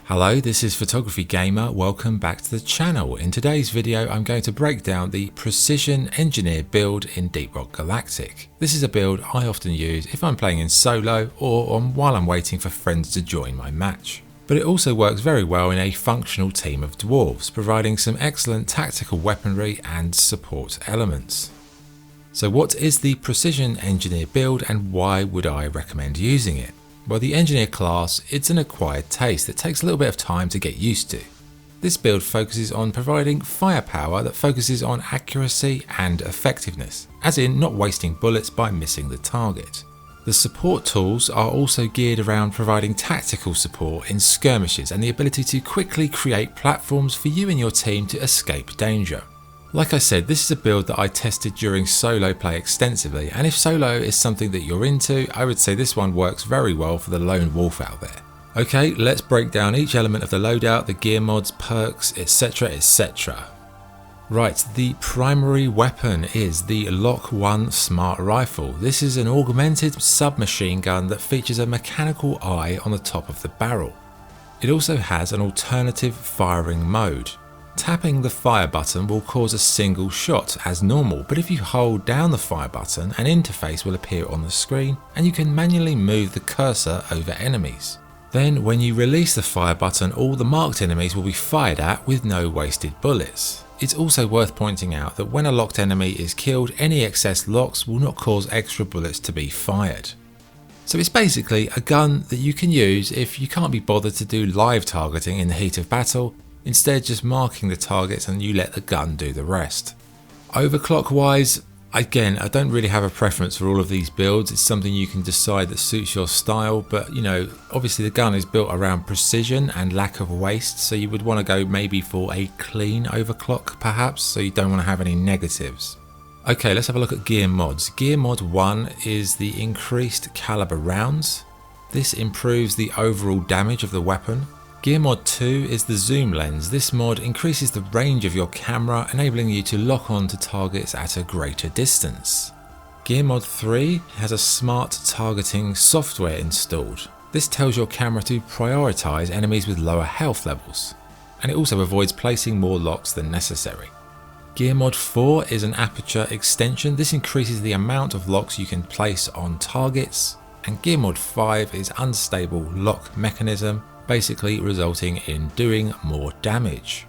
Hello, this is Photography Gamer, welcome back to the channel. In today's video I'm going to break down the Precision Engineer build in Deep Rock Galactic. This is a build I often use if I'm playing in solo or while I'm waiting for friends to join my match. But it also works very well in a functional team of dwarves, providing some excellent tactical weaponry and support elements. So what is the Precision Engineer build and why would I recommend using it? Well, the Engineer class, it's an acquired taste that takes a little bit of time to get used to. This build focuses on providing firepower that focuses on accuracy and effectiveness, as in not wasting bullets by missing the target. The support tools are also geared around providing tactical support in skirmishes and the ability to quickly create platforms for you and your team to escape danger. Like I said, this is a build that I tested during solo play extensively, and if solo is something that you're into, I would say this one works very well for the lone wolf out there. Okay, let's break down each element of the loadout, the gear mods, perks, etc, etc. Right, the primary weapon is the Lock 1 Smart Rifle. This is an augmented submachine gun that features a mechanical eye on the top of the barrel. It also has an alternative firing mode. Tapping the fire button will cause a single shot as normal, but if you hold down the fire button, an interface will appear on the screen and you can manually move the cursor over enemies. Then when you release the fire button, all the marked enemies will be fired at with no wasted bullets. It's also worth pointing out that when a locked enemy is killed, any excess locks will not cause extra bullets to be fired. So it's basically a gun that you can use if you can't be bothered to do live targeting in the heat of battle, instead just marking the targets and you let the gun do the rest. Overclock wise, again, I don't really have a preference for all of these builds. It's something you can decide that suits your style, but you know, obviously the gun is built around precision and lack of waste, so you would want to go maybe for a clean overclock perhaps, so you don't want to have any negatives. Okay, let's have a look at gear mods. Gear mod 1 is the increased caliber rounds. This improves the overall damage of the weapon. Gear mod 2 is the zoom lens. This mod increases the range of your camera, enabling you to lock on to targets at a greater distance. Gear mod 3 has a smart targeting software installed. This tells your camera to prioritize enemies with lower health levels, and it also avoids placing more locks than necessary. Gear mod 4 is an aperture extension. This increases the amount of locks you can place on targets, and Gear mod 5 is unstable lock mechanism, basically resulting in doing more damage.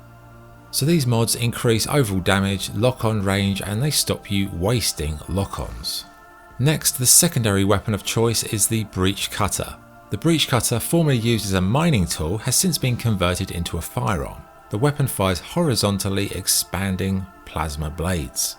So these mods increase overall damage, lock-on range, and they stop you wasting lock-ons. Next, the secondary weapon of choice is the breach cutter. The breach cutter, formerly used as a mining tool, has since been converted into a firearm. The weapon fires horizontally expanding plasma blades.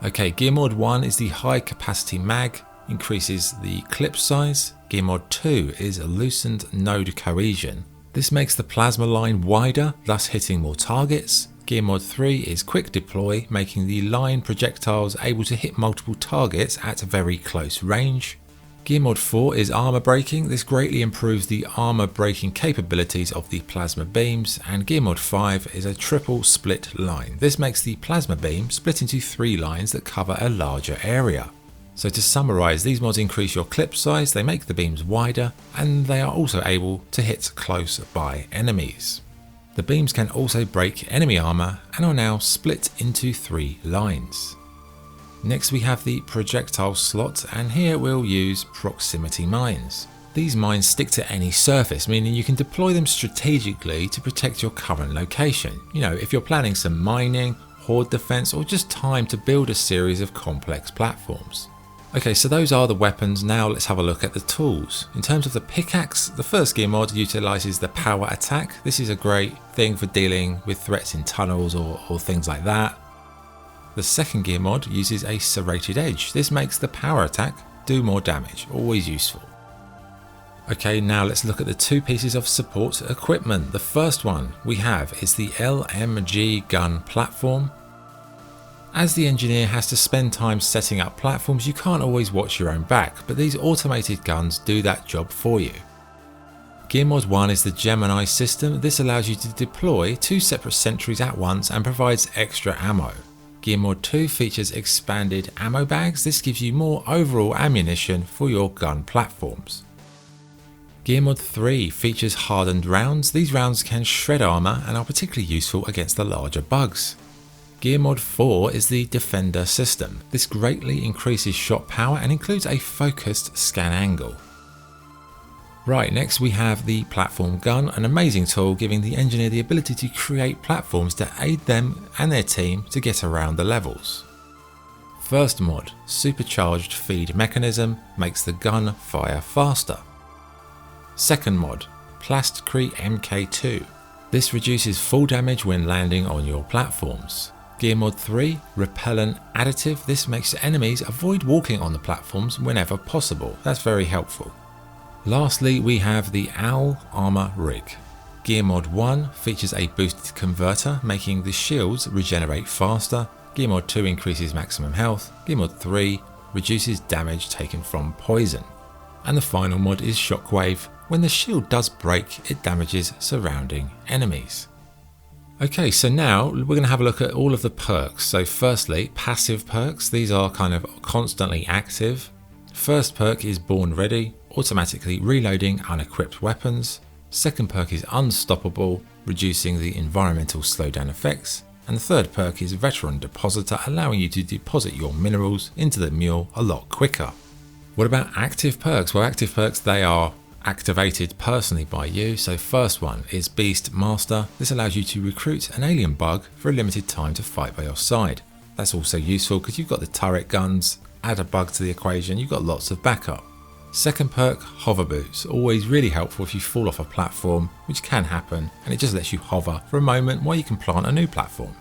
Okay, Gear mod 1 is the high capacity mag, increases the clip size. Gear mod 2 is a loosened node cohesion. This makes the plasma line wider, thus hitting more targets. Gear mod 3 is quick deploy, making the line projectiles able to hit multiple targets at very close range. Gear mod 4 is armor breaking. This greatly improves the armor breaking capabilities of the plasma beams, and Gear mod 5 is a triple split line. This makes the plasma beam split into 3 lines that cover a larger area. So to summarise, these mods increase your clip size, they make the beams wider, and they are also able to hit close by enemies. The beams can also break enemy armour and are now split into 3 lines. Next we have the projectile slot, and here we'll use proximity mines. These mines stick to any surface, meaning you can deploy them strategically to protect your current location. You know, if you're planning some mining, horde defence, or just time to build a series of complex platforms. Okay, so those are the weapons. Now let's have a look at the tools. In terms of the pickaxe, the first gear mod utilises the power attack. This is a great thing for dealing with threats in tunnels or things like that. The second gear mod uses a serrated edge. This makes the power attack do more damage, always useful. Okay, now let's look at the 2 pieces of support equipment. The first one we have is the LMG Gun Platform. As the engineer has to spend time setting up platforms, you can't always watch your own back, but these automated guns do that job for you. Gear mod 1 is the Gemini system. This allows you to deploy 2 separate sentries at once and provides extra ammo. Gear mod 2 features expanded ammo bags. This gives you more overall ammunition for your gun platforms. Gear Mod 3 features hardened rounds. These rounds can shred armour and are particularly useful against the larger bugs. Gear Mod 4 is the Defender system. This greatly increases shot power and includes a focused scan angle. Right, next we have the Platform Gun, an amazing tool giving the engineer the ability to create platforms to aid them and their team to get around the levels. First mod, Supercharged Feed Mechanism, makes the gun fire faster. Second mod, Plasticrete MK2. This reduces fall damage when landing on your platforms. Gear Mod 3, Repellent Additive. This makes enemies avoid walking on the platforms whenever possible. That's very helpful. Lastly, we have the Armour Rig. Gear Mod 1 features a boosted converter, making the shields regenerate faster. Gear Mod 2 increases maximum health. Gear Mod 3 reduces damage taken from poison. And the final mod is Shockwave. When the shield does break, it damages surrounding enemies. Okay, so now we're going to have a look at all of the perks. So firstly, passive perks. These are kind of constantly active. First perk is Born Ready, automatically reloading unequipped weapons. Second perk is Unstoppable, reducing the environmental slowdown effects. And the third perk is Veteran Depositor, allowing you to deposit your minerals into the mule a lot quicker. What about active perks? Well, active perks, they are activated personally by you. So first one is Beast Master. This allows you to recruit an alien bug for a limited time to fight by your side. That's also useful because you've got the turret guns. Add a bug to the equation, you've got lots of backup. Second perk, Hover Boots, always really helpful if you fall off a platform, which can happen, and it just lets you hover for a moment while you can plant a new platform.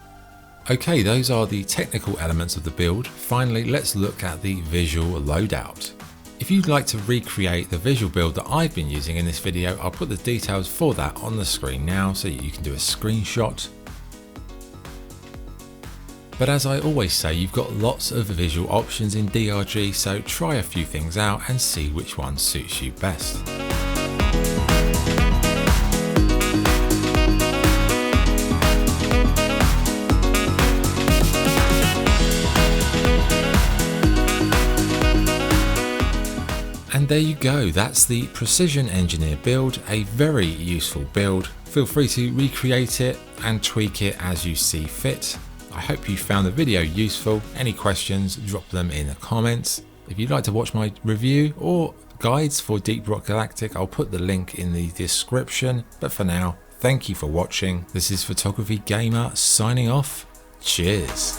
Okay, those are the technical elements of the build. Finally, let's look at the visual loadout. If you'd like to recreate the visual build that I've been using in this video, I'll put the details for that on the screen now so you can do a screenshot. But as I always say, you've got lots of visual options in DRG, so try a few things out and see which one suits you best. And there you go, that's the Precision Engineer build, a very useful build. Feel free to recreate it and tweak it as you see fit. I hope you found the video useful. Any questions, drop them in the comments. If you'd like to watch my review or guides for Deep Rock Galactic, I'll put the link in the description. But for now, thank you for watching. This is Photography Gamer signing off. Cheers.